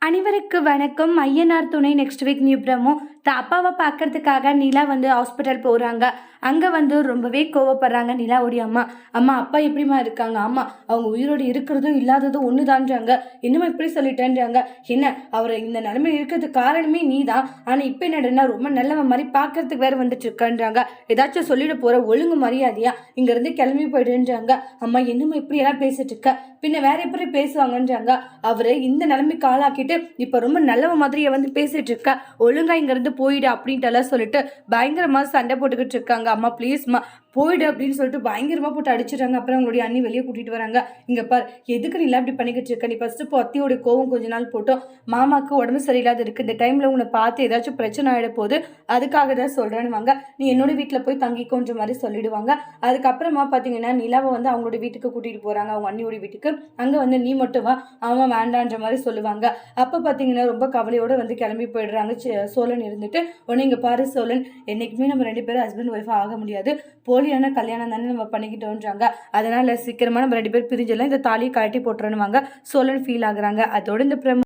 அனைவருக்கு வணக்கம். ஐயனார் துணை நெக்ஸ்ட் வீக் நியூ ப்ரமோ. அப்பாவை பார்க்கறதுக்காக நிலா ஹாஸ்பிட்டல் போகிறாங்க. அங்கே ரொம்பவே கோவப்படுறாங்க நிலாவுடைய அம்மா. அம்மா, அப்பா எப்படிமா இருக்காங்க? அம்மா, அவங்க உயிரோடு இருக்கிறதும் இல்லாததும் ஒன்று தான்றாங்க. இன்னும் இப்படி சொல்லிட்டேன்றாங்க. என்ன, அவர் இந்த நிலைமை இருக்கிறதுக்கு காரணமே நீ தான். ஆனால் இப்போ என்னடனா ரொம்ப நல்லவன் மாதிரி பார்க்கறதுக்கு வேறு வந்துட்டு இருக்கன்றாங்க. ஏதாச்சும் சொல்லிட போகிற, ஒழுங்கு மரியாதையா இங்கேருந்து கிளம்பி போயிடுன்றாங்க. அம்மா, என்னம்மா இப்படி எல்லாம் பேசிட்டு இருக்க? பின்ன வேற எப்படி பேசுவாங்கன்றாங்க. அவரை இந்த நிலைமைக்கு ஆளாக்கிட்டு இப்ப ரொம்ப நல்லவ மாதிரியே பேசிட்டு இருக்க, ஒழுங்கா இங்க இருந்து போயிடு அப்படின்ட்டு எல்லாம் சொல்லிட்டு பயங்கரமா சண்டை போட்டுக்கிட்டு இருக்காங்க. அம்மா ப்ளீஸ்மா போயிடு அப்படின்னு சொல்லிட்டு பயங்கரமா போட்டு அடிச்சிடுறாங்க. அப்புறம் அவங்களுடைய அண்ணி வெளியே கூட்டிட்டு வராங்க. இங்க பார், எதுக்கு நீ இப்படி பண்ணிக்கிட்டு இருக்க? நீ ஃபர்ஸ்ட் இப்போ அத்தியோட கோவம் கொஞ்ச நாள் போட்டோம். மாமாக்கு உடம்பு சரியில்லாத இருக்கு, இந்த டைம்ல உன்னை பார்த்து ஏதாச்சும் பிரச்சனை ஆயிட போகுது, அதுக்காக தான் சொல்றேன்னு நீ என்னோட வீட்டுல போய் தங்கிக்கோன்ற மாதிரி சொல்லிடுவாங்க. அதுக்கப்புறமா பாத்தீங்கன்னா நிலாவை அவங்களோட வீட்டுக்கு கூட்டிட்டு போறாங்க, அவங்க அண்ணியோட வீட்டுக்கு. அங்க நீ மட்டும் வா, அவன் வேண்டான்ற மாதிரி சொல்லுவாங்க. அப்ப பாத்தீங்கன்னா ரொம்ப கவலையோட கிளம்பி போயிடுறாங்க. சோழன் இருந்துட்டு, உடனே இங்க பாரு சோழன், என்னைக்குமே நம்ம 2 பேரும் ஹஸ்பண்ட் ஒய்ஃபா ஆக முடியாது, போலியான கல்யாணம் தானே நம்ம பண்ணிக்கிட்டோன்றாங்க. அதனால சீக்கிரமா நம்ம 2 பேர் பிரிஞ்செல்லாம் இந்த தாலியை கழட்டி போட்டுருவாங்க. சோழன் ஃபீல் ஆகுறாங்க. அதோட இந்த